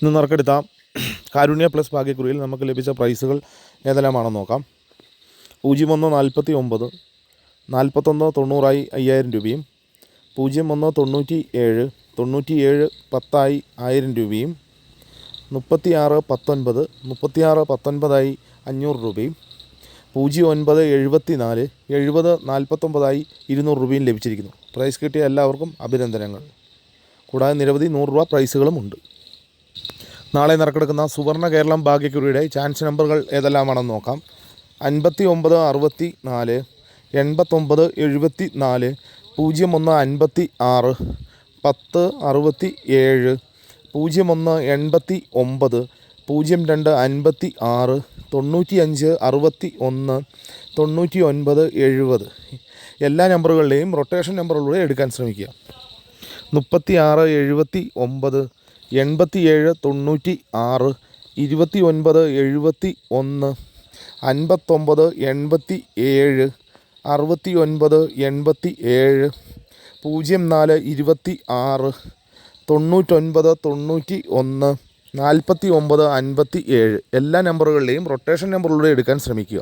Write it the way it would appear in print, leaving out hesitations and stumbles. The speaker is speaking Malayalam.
ഇന്ന് നറുക്കെടുത്ത കാരുണ്യ പ്ലസ് ഭാഗ്യക്കുറിയിൽ നമുക്ക് ലഭിച്ച പ്രൈസുകൾ ഏതെല്ലാമാണെന്ന് നോക്കാം. 01 49 41 90 5000 രൂപയും 01 97 97 10 1000 രൂപയും 36 19 36 19 500 രൂപയും 09 74 70 49 200 രൂപയും ലഭിച്ചിരിക്കുന്നു. പ്രൈസ് കിട്ടിയ എല്ലാവർക്കും അഭിനന്ദനങ്ങൾ. കൂടാതെ നിരവധി 100 രൂപ പ്രൈസുകളും ഉണ്ട്. നാളെ നറുക്കെടുക്കുന്ന സുവർണ്ണ കേരളം ഭാഗ്യക്കുറിയുടെ ചാൻസ് നമ്പറുകൾ ഏതെല്ലാമാണെന്ന് നോക്കാം. 59 64 89 74 01 56 10 67 01 89 02 56 95 61 99 70 എല്ലാ നമ്പറുകളുടെയും റൊട്ടേഷൻ നമ്പറുകളിലൂടെ എടുക്കാൻ ശ്രമിക്കുക. 36 79 87 96 29 71 59 87 69 87 04 26 99 91 49 57 എല്ലാ നമ്പറുകളുടെയും റൊട്ടേഷൻ നമ്പറുകളിലൂടെ എടുക്കാൻ ശ്രമിക്കുക.